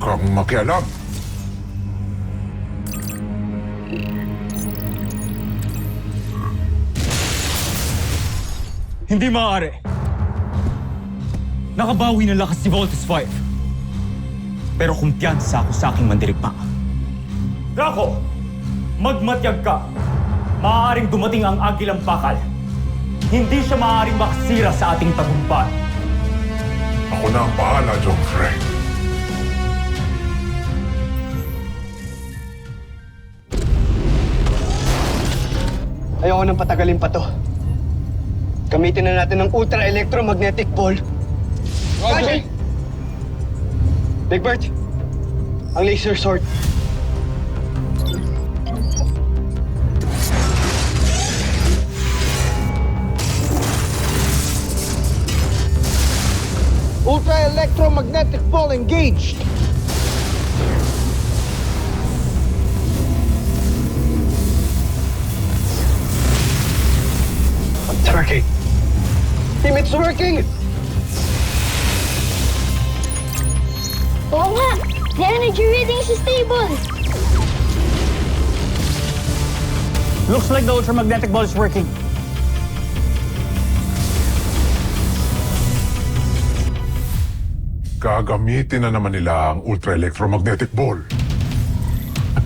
kang makialam. Hindi maaari. Nakabawi ng lakas si Voltes 5. Pero kumpiyansa ako sa aking mandirigma. Draco, magmatyag ka. Maaaring dumating ang agilang bakal. Hindi siya maaaring makasira sa ating tagumpay. Ako na ang bahala, John Frey. Ayoko nang patagalin pa to. Gamitin na natin ng ultra-electromagnetic ball. Roger! Big Bert, ang laser sword. Ultra-electromagnetic ball engaged! It's working! Team, it's working! Oo nga! The energy reading is stable! Looks like the ultramagnetic ball is working. Gagamitin na naman nila ang ultra-electromagnetic ball.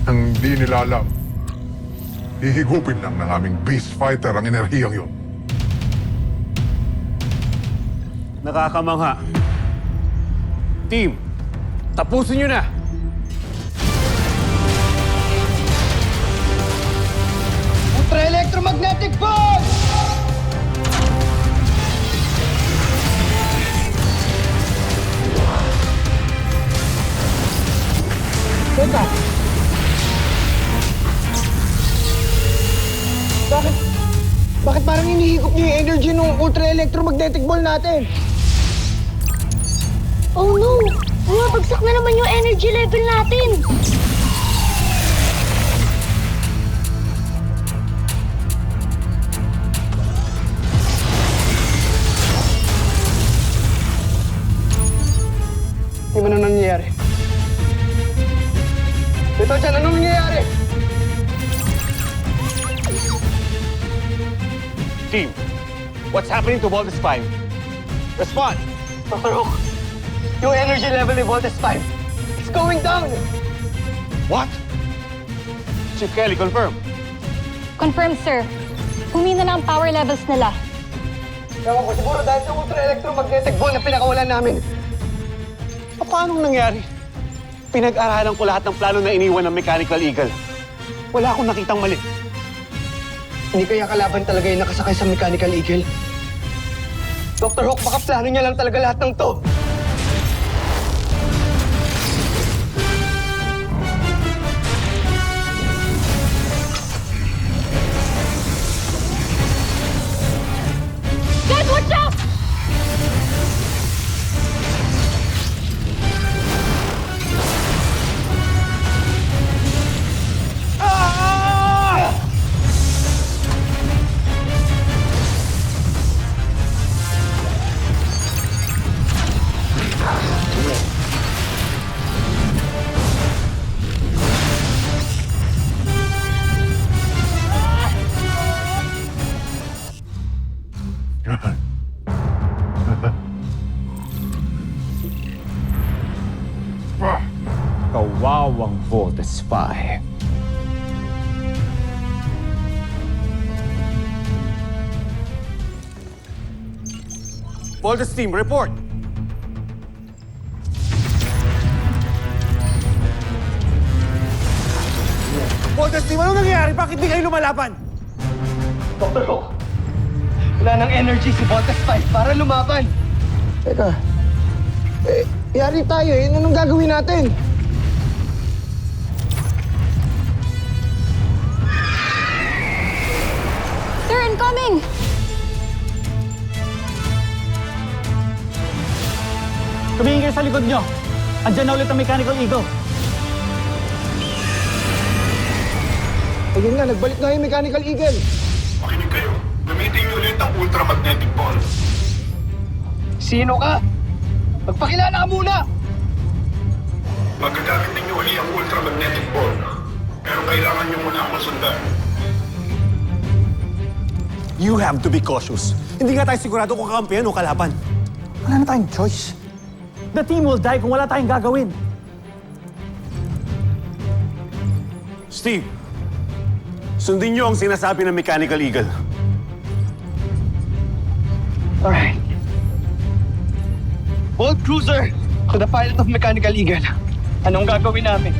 Ang di nila alam, hihigupin lang ng aming beast fighter ang enerhiyang yun. Nakakamangha. Team, tapusin nyo na! Ultra-electromagnetic ball! Teka! Bakit parang hinihigop niyo yung energy ng ultra-electromagnetic ball natin? Oh no! Bumabagsak na naman yung energy level natin! Di ba na nangyayari? Ito dyan, anong nangyayari? Team, what's happening to Voltes 5? Respond! Dr. Hook, yung energy level ni Voltes 5, it's going down! What? Chief Kelly, confirm. Confirmed, sir. Humina na ang power levels nila. Ewan ko, siguro dahil sa ultra-electromagnetic ball na pinakawalan namin. Paano nangyari? Pinag-aralan ko lahat ng plano na iniwan ng Mechanical Eagle. Wala akong nakitang mali. Hindi kaya kalaban talaga yung nakasakay sa Mechanical Eagle? Dr. Hook, baka plano niya lang talaga lahat ng to. Guys, watch out! Kawawang Voltes 5. Voltes team, report! Voltes team, ano nangyayari? Bakit di kayo lumalaban? Dr. Hook, wala ng energy si Voltes 5 para lumaban. Teka, yari tayo eh. Anong gagawin natin? Sir, incoming! Tumingin kayo sa likod nyo. Andyan na ulit ang Mechanical Eagle. Ayun nga, nagbalik na yung Mechanical Eagle. Makinig kayo. Gamitin niyo ulit ang ultramagnetic ball. Sino ka? Magpakilala ka muna! Magagamit ninyo uli ang ultramagnetic ball. Pero kailangan nyo muna akong sundan. You have to be cautious. Hindi nga tayo sigurado kung kakampihan o kalaban. Wala na tayong choice. The team will die kung wala tayong gagawin. Steve, sundin niyo ang sinasabi ng Mechanical Eagle. Alright. Bolt Cruiser, to the pilot of Mechanical Eagle. Anong gagawin namin?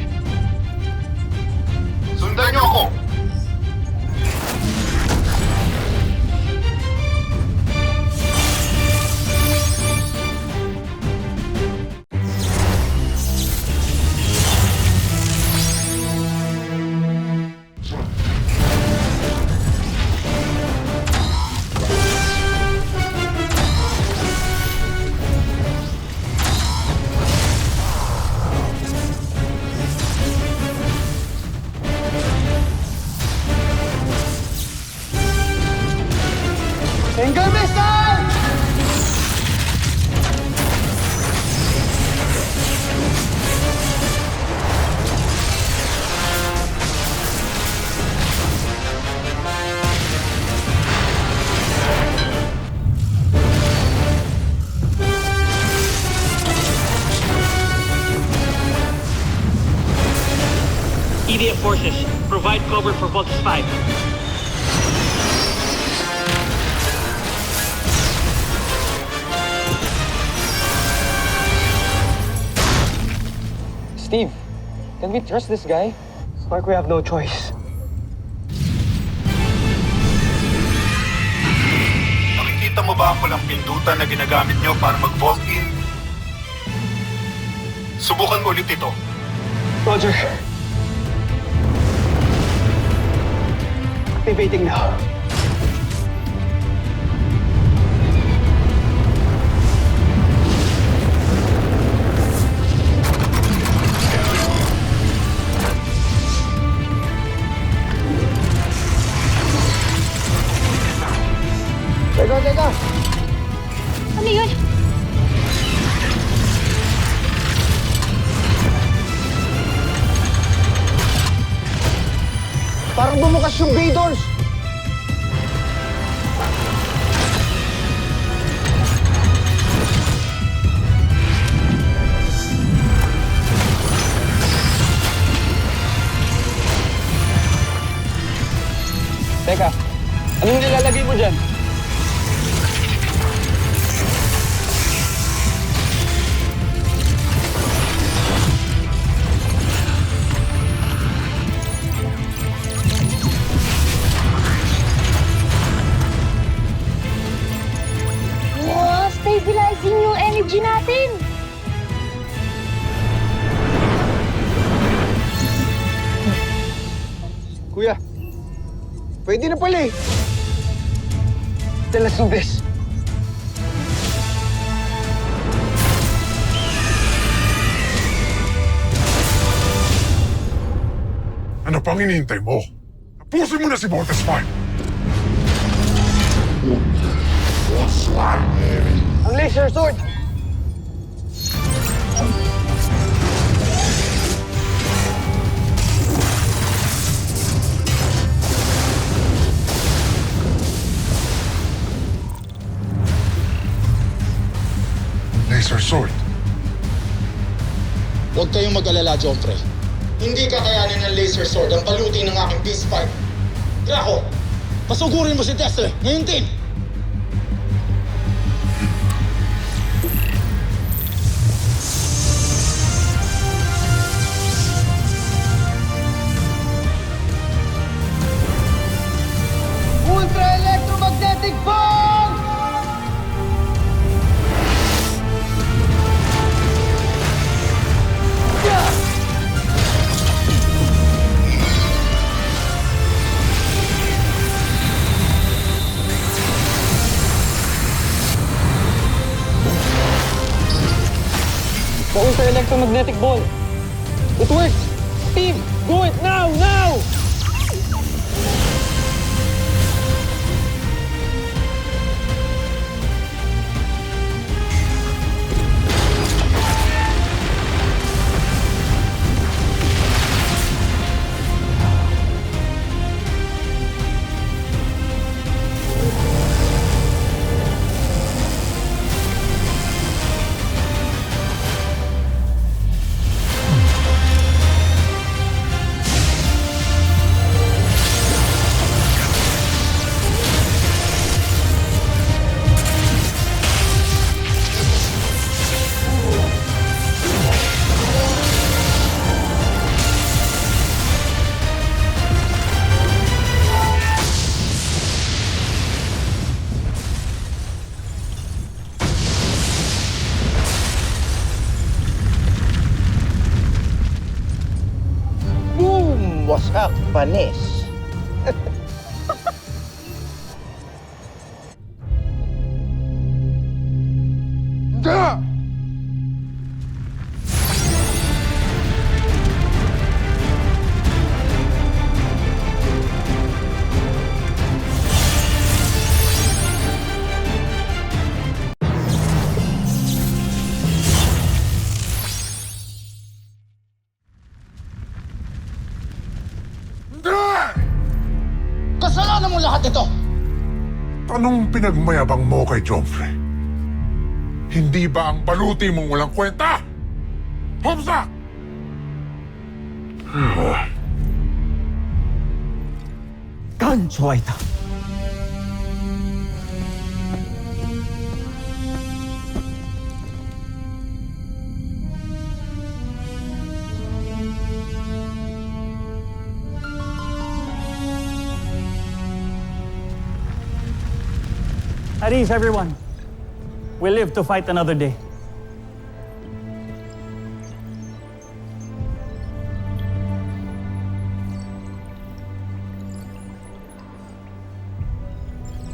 Sundan niyo ako! Finger missile! EDF forces, provide cover for Voltes 5. Steve, can we trust this guy? Mark, we have no choice. Nakikita mo ba ang pulang pindutan na ginagamit nyo para mag-vault in? Subukan mo ulit ito. Roger. Activating now. Teka! Ano yun? Parang bumukas yung bay doors! Teka, anong nilalagay mo dyan? Stabilizing yung energy natin. Kuya, pwede na pala eh. Then let's do this. Ano pang hinihintay mo? Tapusin mo na si Voltes 5! Ang laser sword! Laser sword. Huwag kayong mag-alala, Joffrey. Hindi kakayanin ng laser sword ang palutin ng aking Beast Fight. Draco, pasugurin mo si Tesla ngayon din! Ultra electromagnetic ball! The ultra electromagnetic ball. It works! Steve, do it now! Now! Panis. Da! Da! Kasalanan mo lahat ito! Anong pinagmayabang mo kay Joffrey? Hindi ba ang baluti mong walang kwenta? Homsak! Gancho Aita. At ease, everyone. We live to fight another day.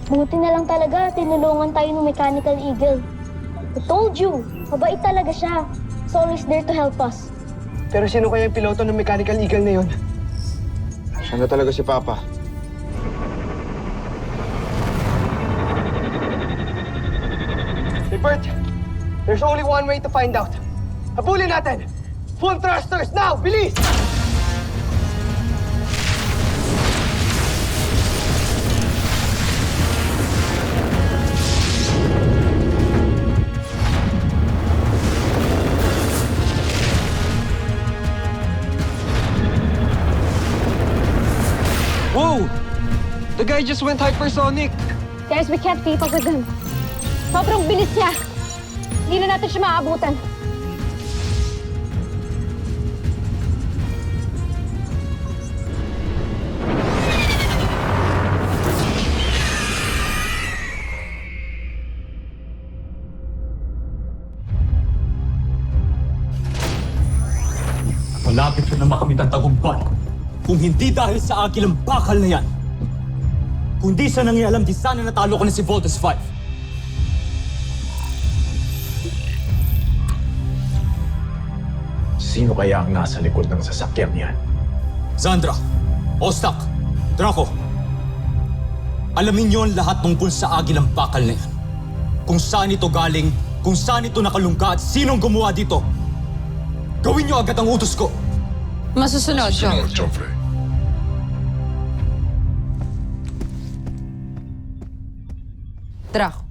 Buti na lang talaga, tinulungan tayo ng Mechanical Eagle. I told you, mabait talaga siya. He's always there to help us. Pero sino kaya yung piloto ng Mechanical Eagle na yun? Siya na talaga si Papa. Hey, Bert! There's only one way to find out. Habulin natin! Full thrusters now! Bilis! Whoa! The guy just went hypersonic! Guys, we can't keep up with him. Sobrang bilis niya. Hindi na natin siya maaabutan. Malapit ko na makamit ang tagumpay. Kung hindi dahil sa agilang bakal na yan, kundi sa nangyayalam, di sana natalo ko na si Voltes 5. Sino kaya ang nasa likod ng sasakyan yan? Zandra, Ostak, Draco, alamin niyo ang lahat tungkol sa agilang bakal na yan. Kung saan ito galing, kung saan ito nakalungga at sinong gumawa dito. Gawin niyo agad ang utos ko. Masusunod, Sunod, Joffrey. Draco.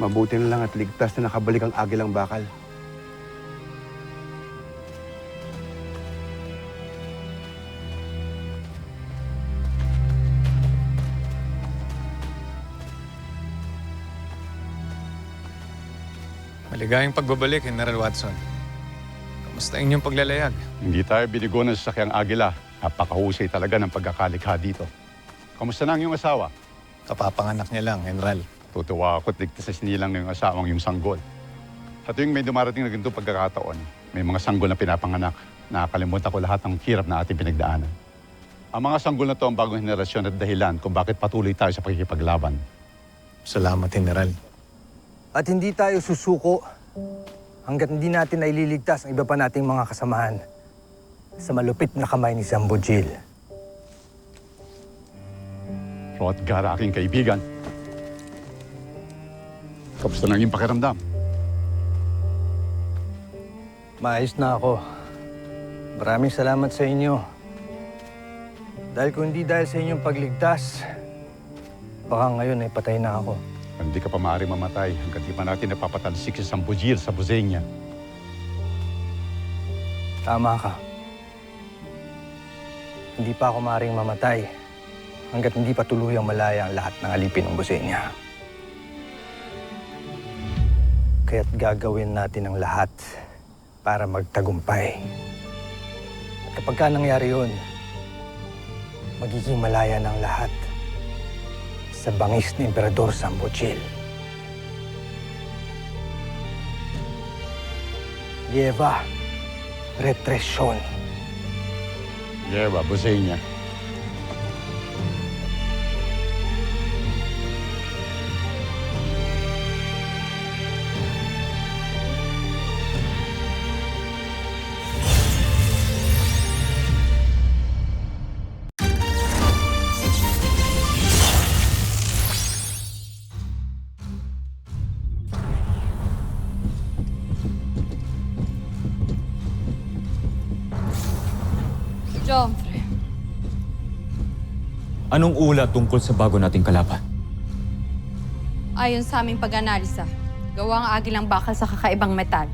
Mabuti na lang at ligtas na nakabalik ang agilang bakal. Maligayang pagbabalik, General Watson. Kamusta inyong paglalayag? Hindi tayo binigo ng sasakyang agila. Napakahusay talaga ng pagkakalikha dito. Kamusta na ang iyong asawa? Kapapanganak niya lang, General. Tutuwa ako at ligtas sa sinilang ng iyong asawang yung sanggol. Sa tuwing may dumarating na ganitong pagkakataon, may mga sanggol na pinapanganak. Nakakalimutan ko lahat ng hirap na ating pinagdaanan. Ang mga sanggol na to ang bagong henerasyon at dahilan kung bakit patuloy tayo sa pakikipaglaban. Salamat, General. At hindi tayo susuko hanggat hindi natin naililigtas ang iba pa nating mga kasamahan sa malupit na kamay ni Zambojil. Hrothgar, aking kaibigan. Kamusta na ang iyong pakiramdam? Maayos na ako. Maraming salamat sa inyo Dahil kung hindi dahil sa inyong pagligtas, baka ngayon ay patay na ako. Hindi ka pa maaaring mamatay hanggang di pa natin napapatalsik si Sambujil sa Buzenia. Tama ka. Hindi pa ako maaaring mamatay hanggat hindi pa tuluyang malaya ang lahat ng alipin ng Buzenia. Kaya't gagawin natin ang lahat para magtagumpay. At kapag ka nangyari yun, magiging malaya ng lahat sa bangis ni Emperador Sambujil. Lleva repression. Lleva, Buzenia. Joffrey, Anong ulat tungkol sa bago nating kalaban? ayon sa aming pag-analisa, gawa ang agilang bakal sa kakaibang metal.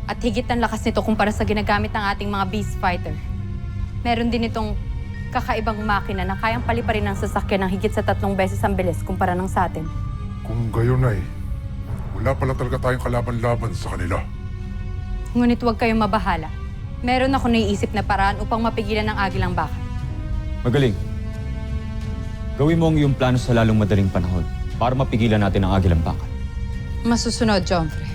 At higit ang lakas nito kumpara sa ginagamit ng ating mga beast fighter. Meron din itong kakaibang makina na kayang paliparin ng sasakyan ng higit sa 3 beses ang bilis kumpara ng sa atin. Kung gayon ay, wala pala talaga tayong kalaban-laban sa kanila. Ngunit huwag kayong mabahala. Meron ako naiisip na paraan upang mapigilan ang agilang bakal. Magaling. Gawin mo ang iyong plano sa lalong madaling panahon para mapigilan natin ang agilang bakal. Masusunod, Joffrey.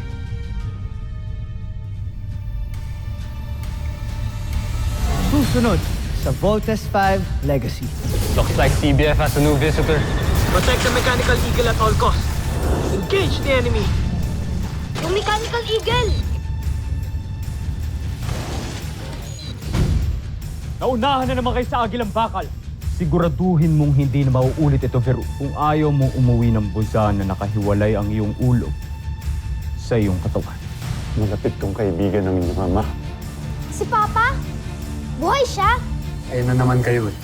Susunod sa Voltes 5 Legacy. Looks like CBF has a new visitor. Protect the Mechanical Eagle at all costs. Engage the enemy. Yung Mechanical Eagle! Naunahan na naman kayo sa agilang bakal. Siguraduhin mong hindi na mauulit ito, Veru. Kung ayaw mong umuwi ng busan na nakahiwalay ang iyong ulo sa iyong katawan. Malapit kong kaibigan ng inyong ama. Si Papa? Buhay siya? Ayun na naman kayo eh.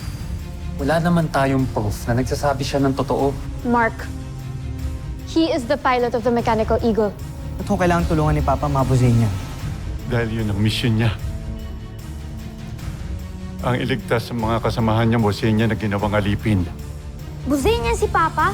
Wala naman tayong proof na nagsasabi siya ng totoo. Mark, he is the pilot of the Mechanical Eagle. Ba't kung kailangan tulungan ni Papa mga Buzenia? Dahil yun ang mission niya. Ang iligtas sa mga kasamahan niya, Buzenia, na ginawang alipin. Buzenian si Papa?